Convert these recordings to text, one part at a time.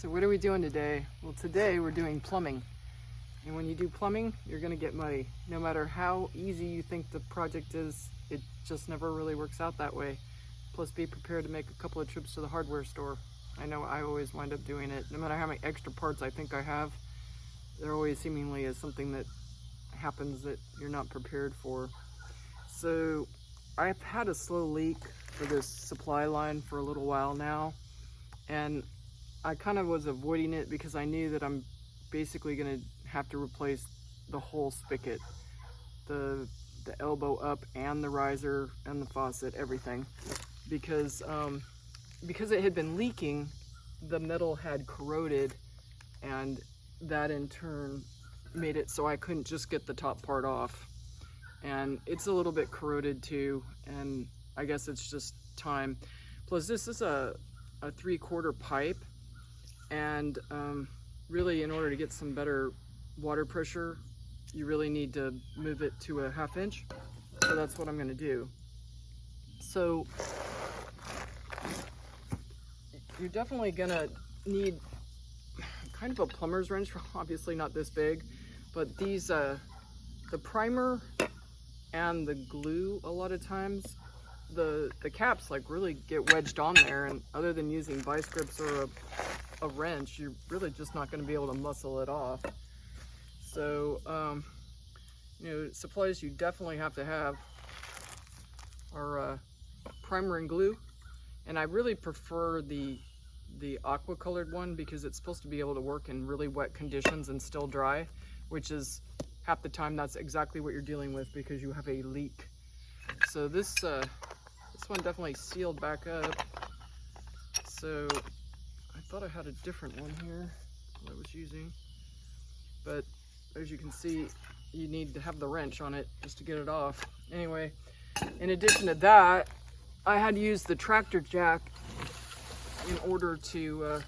So what are we doing today? Well, today we're doing plumbing. And when you do plumbing, you're gonna get muddy. No matter how easy you think the project is, it just never really works out that way. Plus, be prepared to make a couple of trips to the hardware store. I know I always wind up doing it. No matter how many extra parts I think I have, there always seemingly is something that happens that you're not prepared for. So I've had a slow leak for this supply line for a little while now, and I kind of was avoiding it because I knew that I'm basically going to have to replace the whole spigot, the elbow up and the riser and the faucet, everything, because it had been leaking. The metal had corroded, and that in turn made it so I couldn't just get the top part off. And it's a little bit corroded too, and I guess it's just time. Plus, this is a 3/4 pipe, and really, in order to get some better water pressure, you really need to move it to a 1/2 inch. So that's what I'm going to do. So you're definitely going to need kind of a plumber's wrench, obviously not this big, but these, the primer and the glue, a lot of times, the caps like really get wedged on there, and other than using vice grips or a wrench, you're really just not going to be able to muscle it off. So, you know, supplies you definitely have to have are primer and glue, and I really prefer the aqua colored one because it's supposed to be able to work in really wet conditions and still dry, which is half the time that's exactly what you're dealing with because you have a leak. So this one definitely sealed back up. So I thought I had a different one here that I was using, but as you can see, you need to have the wrench on it just to get it off. Anyway, in addition to that, I had to use the tractor jack in order to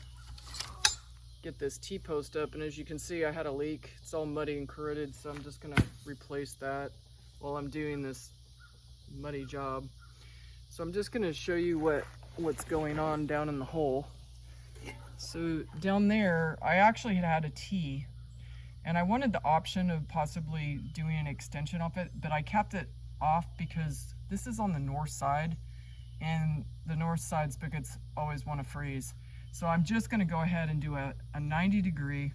get this T-post up, and as you can see, I had a leak. It's all muddy and corroded, so I'm just gonna replace that while I'm doing this muddy job. So I'm just gonna show you what's going on down in the hole. So down there, I actually had a T, and I wanted the option of possibly doing an extension of it, but I kept it off because this is on the north side, and the north side spigots always want to freeze. So I'm just going to go ahead and do a 90-degree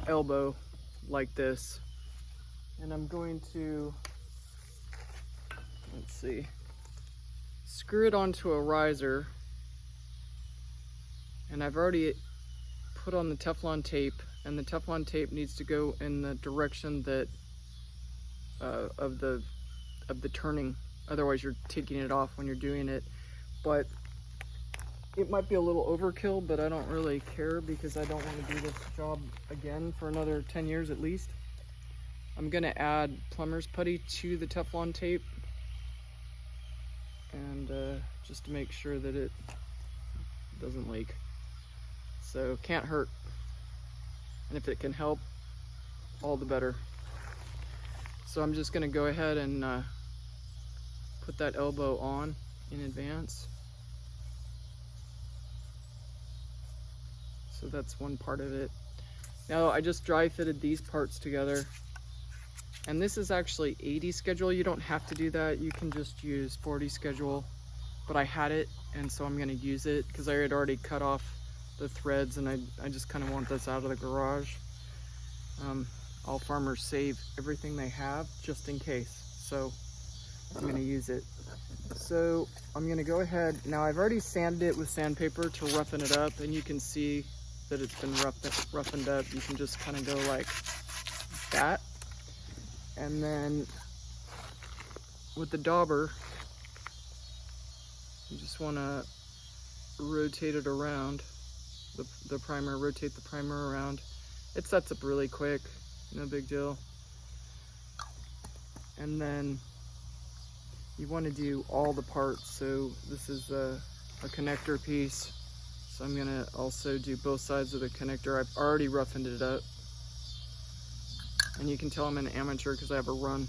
elbow like this, and I'm going to, let's see, screw it onto a riser, and I've already put on the Teflon tape, and the Teflon tape needs to go in the direction that of the turning, otherwise you're taking it off when you're doing it. But it might be a little overkill, but I don't really care because I don't want to do this job again for another 10 years at least. I'm going to add plumber's putty to the Teflon tape, and just to make sure that it doesn't leak. So can't hurt, and if it can help, all the better. So I'm just going to go ahead and put that elbow on in advance. So that's one part of it. Now I just dry fitted these parts together, and this is actually 80 schedule. You don't have to do that, you can just use 40 schedule, but I had it, and so I'm going to use it because I had already cut off the threads, and I just kind of want this out of the garage. All farmers save everything they have just in case, so I'm going to use it. So I'm going to go ahead, now I've already sanded it with sandpaper to roughen it up, and you can see that it's been roughened up. You can just kind of go like that, and then with the dauber, you just want to rotate it around. The primer, rotate the primer around. It sets up really quick, no big deal. And then you want to do all the parts. So this is a connector piece, so I'm gonna also do both sides of the connector. I've already roughened it up, and you can tell I'm an amateur because I have a run,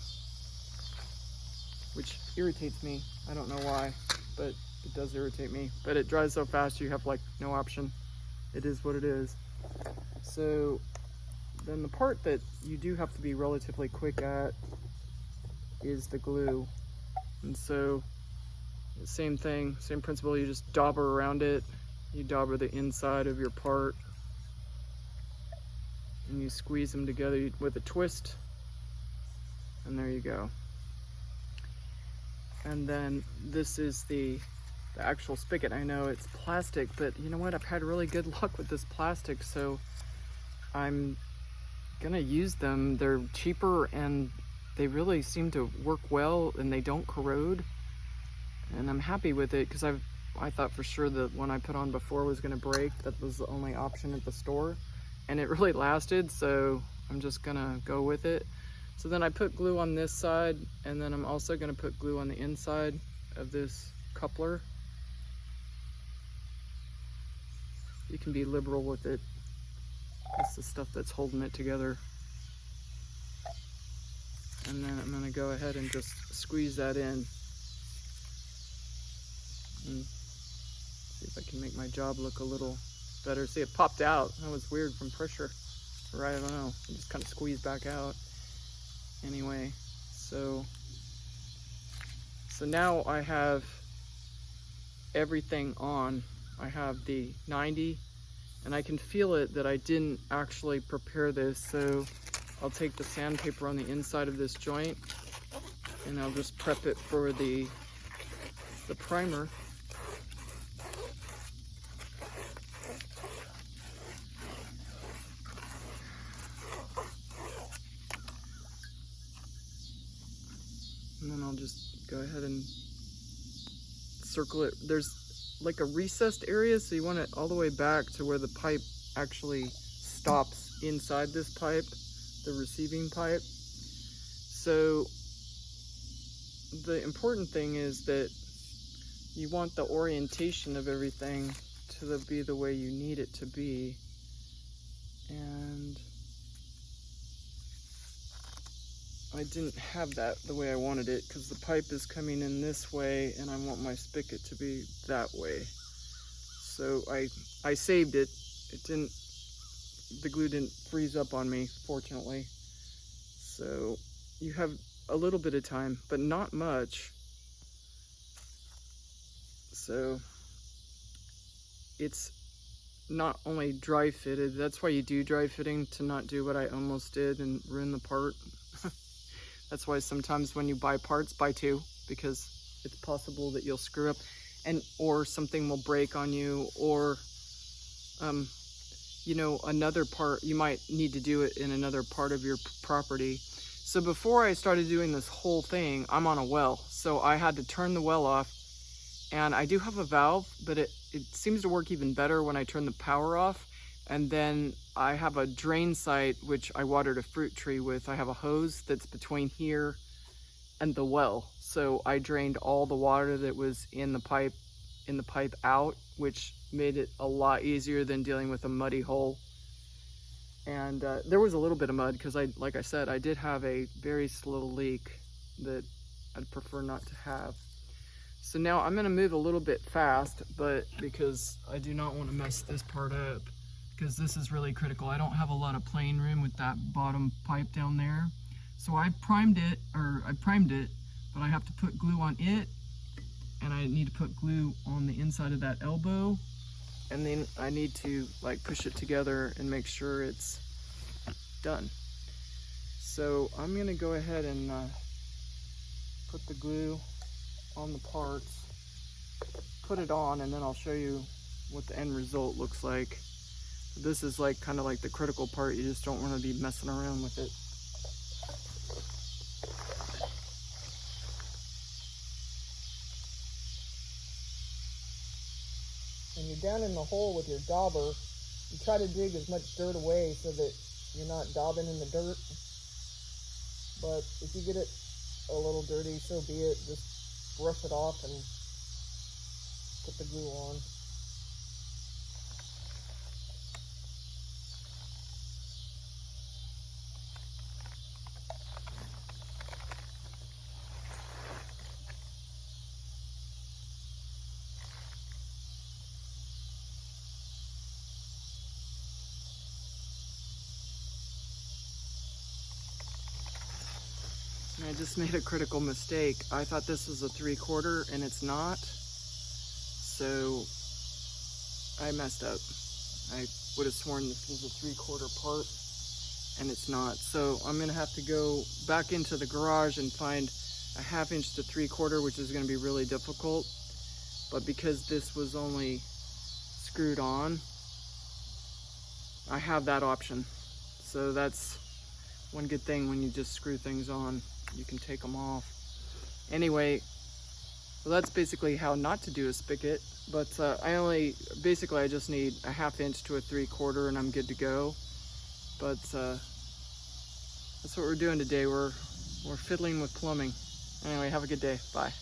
which irritates me. I don't know why, but It does irritate me, but it dries so fast you have like no option. It is what it is. So then the part that you do have to be relatively quick at is the glue. And so same thing, same principle, you just dauber around it. You dauber the inside of your part and you squeeze them together with a twist, and there you go. And then this is the actual spigot. I know it's plastic, but you know what? I've had really good luck with this plastic, so I'm gonna use them. They're cheaper and they really seem to work well and they don't corrode. And I'm happy with it because I thought for sure that one I put on before was gonna break. That was the only option at the store. And it really lasted, so I'm just gonna go with it. So then I put glue on this side, and then I'm also gonna put glue on the inside of this coupler. You can be liberal with it. It's the stuff that's holding it together. And then I'm gonna go ahead and just squeeze that in. And see if I can make my job look a little better. See, it popped out. That was weird from pressure. Or I don't know. It just kind of squeezed back out. Anyway, so now I have everything on. I have the 90, and I can feel it that I didn't actually prepare this. So I'll take the sandpaper on the inside of this joint, and I'll just prep it for the primer. And then I'll just go ahead and circle it. There's like a recessed area, so you want it all the way back to where the pipe actually stops inside this pipe, the receiving pipe. So the important thing is that you want the orientation of everything to be the way you need it to be. And I didn't have that the way I wanted it because the pipe is coming in this way and I want my spigot to be that way. So I saved it. The glue didn't freeze up on me, fortunately. So you have a little bit of time, but not much. So it's not only dry fitted, that's why you do dry fitting, to not do what I almost did and ruin the part. That's why sometimes when you buy parts, buy two, because it's possible that you'll screw up or something will break on you, or you know, another part, you might need to do it in another part of your property. So before I started doing this whole thing, I'm on a well, so I had to turn the well off, and I do have a valve, but it seems to work even better when I turn the power off. And then I have a drain site, which I watered a fruit tree with. I have a hose that's between here and the well. So I drained all the water that was in the pipe out, which made it a lot easier than dealing with a muddy hole. And there was a little bit of mud because like I said, I did have a very slow leak that I'd prefer not to have. So now I'm gonna move a little bit fast, but because I do not want to mess this part up, because this is really critical. I don't have a lot of playing room with that bottom pipe down there. So I primed it, but I have to put glue on it, and I need to put glue on the inside of that elbow, and then I need to like push it together and make sure it's done. So I'm gonna go ahead and put the glue on the parts, put it on, and then I'll show you what the end result looks like. This is like kind of like the critical part. You just don't want to be messing around with it. When you're down in the hole with your dauber, you try to dig as much dirt away so that you're not daubing in the dirt. But if you get it a little dirty, so be it. Just brush it off and put the glue on. I just made a critical mistake. I thought this was a 3/4 and it's not. So I messed up. I would have sworn this was a 3/4 part and it's not. So I'm gonna have to go back into the garage and find a 1/2 inch to 3/4, which is gonna be really difficult. But because this was only screwed on, I have that option. So that's one good thing when you just screw things on, you can take them off. Anyway, well, that's basically how not to do a spigot. But I just need a 1/2 inch to a 3/4 and I'm good to go. But that's what we're doing today. We're fiddling with plumbing. Anyway, have a good day. Bye.